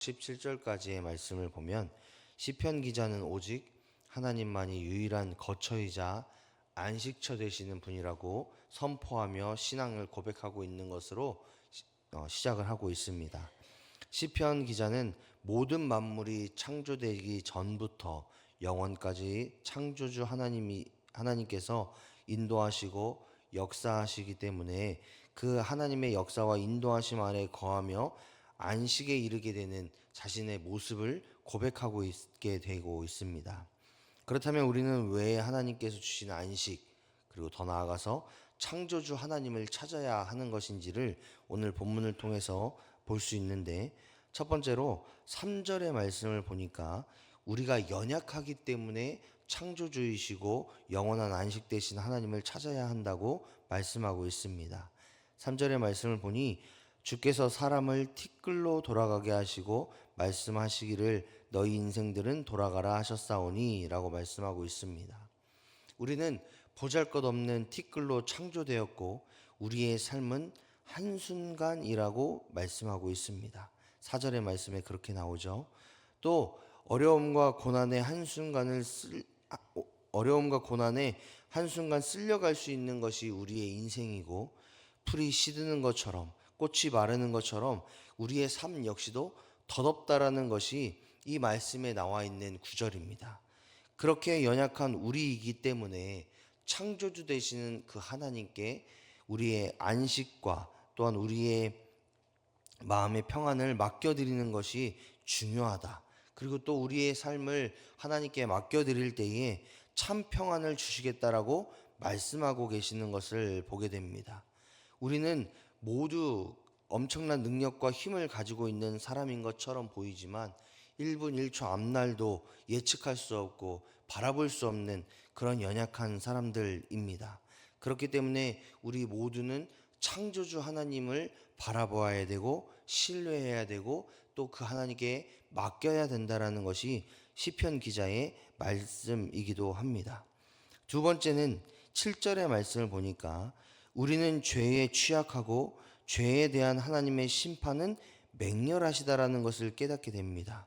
17절까지의 말씀을 보면 시편 기자는 오직 하나님만이 유일한 거처이자 안식처 되시는 분이라고 선포하며 신앙을 고백하고 있는 것으로 시작을 하고 있습니다. 시편 기자는 모든 만물이 창조되기 전부터 영원까지 창조주 하나님께서 인도하시고 역사하시기 때문에 그 하나님의 역사와 인도하심 아래 거하며 안식에 이르게 되는 자신의 모습을 고백하고 있게 되고 있습니다. 그렇다면 우리는 왜 하나님께서 주신 안식, 그리고 더 나아가서 창조주 하나님을 찾아야 하는 것인지를 오늘 본문을 통해서 볼 수 있는데, 첫 번째로 3절의 말씀을 보니까 우리가 연약하기 때문에 창조주이시고 영원한 안식 되신 하나님을 찾아야 한다고 말씀하고 있습니다. 3절의 말씀을 보니 주께서 사람을 티끌로 돌아가게 하시고 말씀하시기를 너희 인생들은 돌아가라 하셨사오니 라고 말씀하고 있습니다. 우리는 보잘것없는 티끌로 창조되었고 우리의 삶은 한순간이라고 말씀하고 있습니다. 4절의 말씀에 그렇게 나오죠. 또 어려움과 고난의 한순간 쓸려갈 수 있는 것이 우리의 인생이고, 풀이 시드는 것처럼 꽃이 마르는 것처럼 우리의 삶 역시도 덧없다라는 것이 이 말씀에 나와 있는 구절입니다. 그렇게 연약한 우리이기 때문에 창조주 되시는 그 하나님께 우리의 안식과 또한 우리의 마음의 평안을 맡겨드리는 것이 중요하다. 그리고 또 우리의 삶을 하나님께 맡겨드릴 때에 참 평안을 주시겠다라고 말씀하고 계시는 것을 보게 됩니다. 우리는 모두 엄청난 능력과 힘을 가지고 있는 사람인 것처럼 보이지만 1분 1초 앞날도 예측할 수 없고 바라볼 수 없는 그런 연약한 사람들입니다. 그렇기 때문에 우리 모두는 창조주 하나님을 바라보아야 되고 신뢰해야 되고 또 그 하나님께 맡겨야 된다라는 것이 시편 기자의 말씀이기도 합니다. 두 번째는 7절의 말씀을 보니까 우리는 죄에 취약하고 죄에 대한 하나님의 심판은 맹렬하시다라는 것을 깨닫게 됩니다.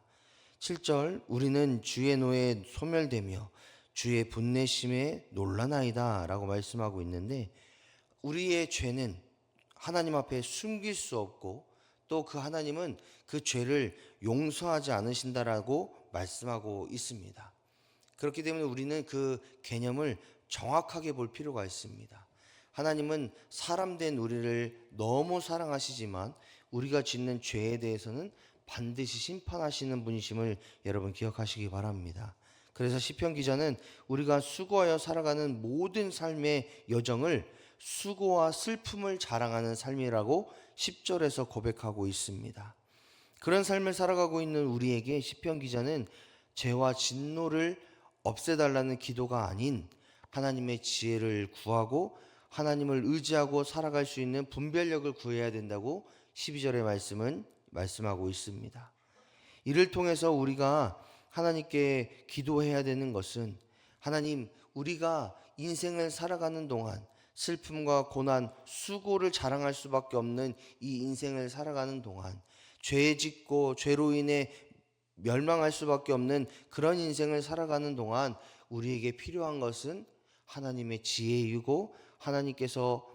7절 우리는 주의 노에 소멸되며 주의 분내심에 놀라나이다 라고 말씀하고 있는데, 우리의 죄는 하나님 앞에 숨길 수 없고 또 그 하나님은 그 죄를 용서하지 않으신다라고 말씀하고 있습니다. 그렇기 때문에 우리는 그 개념을 정확하게 볼 필요가 있습니다. 하나님은 사람된 우리를 너무 사랑하시지만 우리가 짓는 죄에 대해서는 반드시 심판하시는 분이심을 여러분 기억하시기 바랍니다. 그래서 시편 기자는 우리가 수고하여 살아가는 모든 삶의 여정을 수고와 슬픔을 자랑하는 삶이라고 10절에서 고백하고 있습니다. 그런 삶을 살아가고 있는 우리에게 시편 기자는 죄와 진노를 없애달라는 기도가 아닌 하나님의 지혜를 구하고 하나님을 의지하고 살아갈 수 있는 분별력을 구해야 된다고 12절의 말씀은 말씀하고 있습니다. 이를 통해서 우리가 하나님께 기도해야 되는 것은, 하나님, 우리가 인생을 살아가는 동안 슬픔과 고난, 수고를 자랑할 수밖에 없는 이 인생을 살아가는 동안 죄 짓고 죄로 인해 멸망할 수밖에 없는 그런 인생을 살아가는 동안 우리에게 필요한 것은 하나님의 지혜이고 하나님께서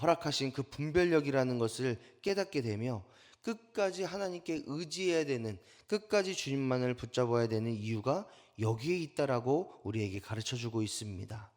허락하신 그 분별력이라는 것을 깨닫게 되며 끝까지 하나님께 의지해야 되는, 끝까지 주님만을 붙잡아야 되는 이유가 여기에 있다라고 우리에게 가르쳐주고 있습니다.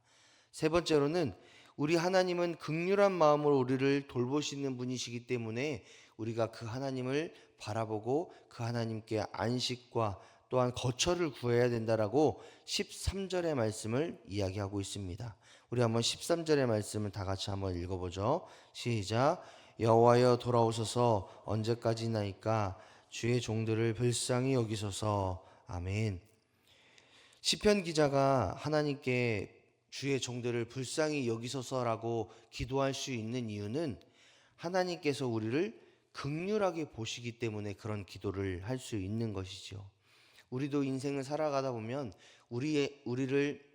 세 번째로는 우리 하나님은 긍휼한 마음으로 우리를 돌보시는 분이시기 때문에 우리가 그 하나님을 바라보고 그 하나님께 안식과 또한 거처를 구해야 된다라고 13절의 말씀을 이야기하고 있습니다. 우리 한번 13절의 말씀을 다 같이 한번 읽어보죠. 시작. 여호와여 돌아오소서 언제까지나이까 주의 종들을 불쌍히 여기소서. 아멘. 시편 기자가 하나님께 주의 종들을 불쌍히 여기소서라고 기도할 수 있는 이유는 하나님께서 우리를 긍휼하게 보시기 때문에 그런 기도를 할 수 있는 것이죠. 우리도 인생을 살아가다 보면 우리를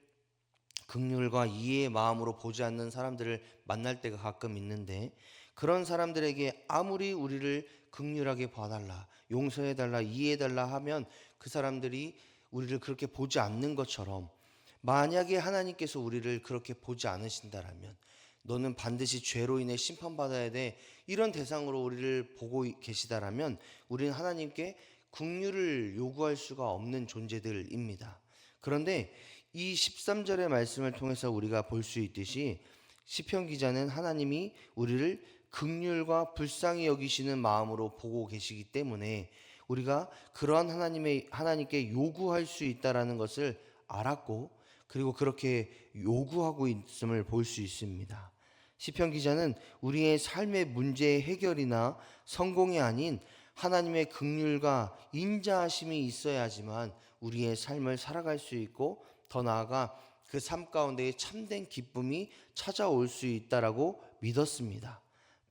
긍휼과 이해의 마음으로 보지 않는 사람들을 만날 때가 가끔 있는데, 그런 사람들에게 아무리 우리를 긍휼하게 봐달라, 용서해달라, 이해해달라 하면 그 사람들이 우리를 그렇게 보지 않는 것처럼, 만약에 하나님께서 우리를 그렇게 보지 않으신다라면 너는 반드시 죄로 인해 심판받아야 돼, 이런 대상으로 우리를 보고 계시다라면 우리는 하나님께 긍휼을 요구할 수가 없는 존재들입니다. 그런데 이 13절의 말씀을 통해서 우리가 볼 수 있듯이 시편 기자는 하나님이 우리를 긍휼과 불쌍히 여기시는 마음으로 보고 계시기 때문에 우리가 그러한 하나님께 요구할 수 있다라는 것을 알았고, 그리고 그렇게 요구하고 있음을 볼 수 있습니다. 시편 기자는 우리의 삶의 문제의 해결이나 성공이 아닌 하나님의 긍휼과 인자하심이 있어야지만 우리의 삶을 살아갈 수 있고, 더 나아가 그 삶 가운데 참된 기쁨이 찾아올 수 있다라고 믿었습니다.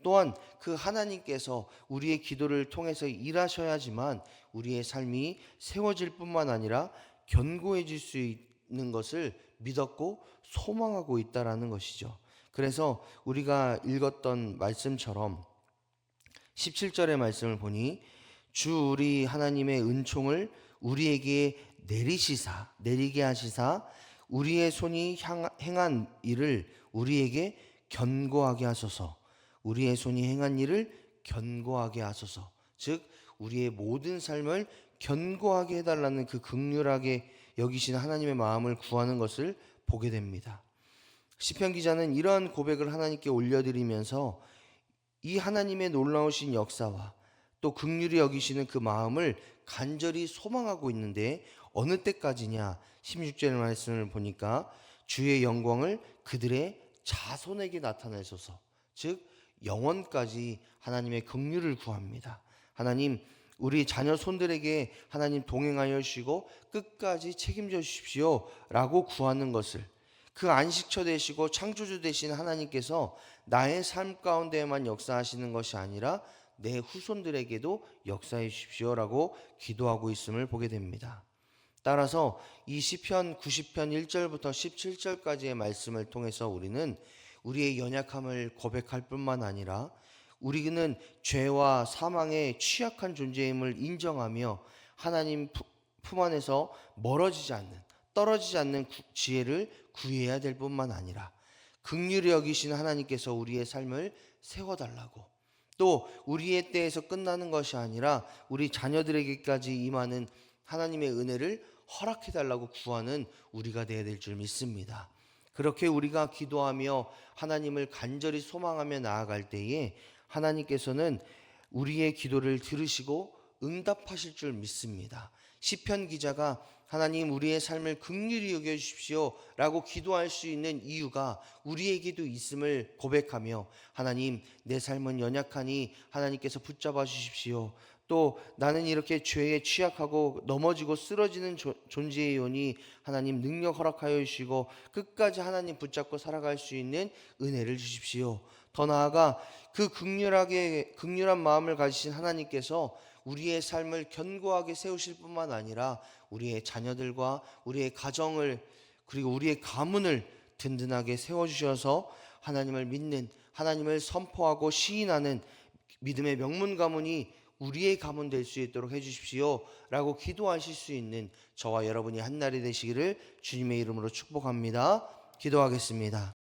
또한 그 하나님께서 우리의 기도를 통해서 일하셔야지만 우리의 삶이 세워질 뿐만 아니라 견고해질 수 있는 것을 믿었고 소망하고 있다라는 것이죠. 그래서 우리가 읽었던 말씀처럼 17절의 말씀을 보니 주 우리 하나님의 은총을 우리에게 내리게 하시사 우리의 손이 행한 일을 우리에게 견고하게 하소서. 우리의 손이 행한 일을 견고하게 하소서. 즉 우리의 모든 삶을 견고하게 해달라는 그 긍휼하게 여기신 하나님의 마음을 구하는 것을 보게 됩니다. 시편 기자는 이러한 고백을 하나님께 올려드리면서 이 하나님의 놀라우신 역사와 또 긍휼히 여기시는 그 마음을 간절히 소망하고 있는데, 어느 때까지냐? 16절의 말씀을 보니까 주의 영광을 그들의 자손에게 나타내소서. 즉 영원까지 하나님의 긍휼을 구합니다. 하나님, 우리 자녀 손들에게 하나님 동행하여 주시고 끝까지 책임져 주십시오 라고 구하는 것을, 그 안식처 되시고 창조주 되신 하나님께서 나의 삶 가운데에만 역사하시는 것이 아니라 내 후손들에게도 역사해 주십시오라고 기도하고 있음을 보게 됩니다. 따라서 이 시편 90편 1절부터 17절까지의 말씀을 통해서 우리는 우리의 연약함을 고백할 뿐만 아니라 우리는 죄와 사망에 취약한 존재임을 인정하며 하나님 품 안에서 떨어지지 않는 지혜를 구해야 될 뿐만 아니라 긍휼히 여기시는 하나님께서 우리의 삶을 세워달라고, 또 우리의 때에서 끝나는 것이 아니라 우리 자녀들에게까지 임하는 하나님의 은혜를 허락해달라고 구하는 우리가 되어야 될 줄 믿습니다. 그렇게 우리가 기도하며 하나님을 간절히 소망하며 나아갈 때에 하나님께서는 우리의 기도를 들으시고 응답하실 줄 믿습니다. 시편 기자가 하나님 우리의 삶을 긍휼히 여겨주십시오 라고 기도할 수 있는 이유가 우리에게도 있음을 고백하며, 하나님 내 삶은 연약하니 하나님께서 붙잡아 주십시오, 또 나는 이렇게 죄에 취약하고 넘어지고 쓰러지는 존재이오니 하나님 능력 허락하여 주시고 끝까지 하나님 붙잡고 살아갈 수 있는 은혜를 주십시오. 더 나아가 그 긍휼한 마음을 가지신 하나님께서 우리의 삶을 견고하게 세우실 뿐만 아니라 우리의 자녀들과 우리의 가정을, 그리고 우리의 가문을 든든하게 세워주셔서 하나님을 믿는, 하나님을 선포하고 시인하는 믿음의 명문 가문이 우리의 가문 될 수 있도록 해주십시오 라고 기도하실 수 있는 저와 여러분이 한 날이 되시기를 주님의 이름으로 축복합니다. 기도하겠습니다.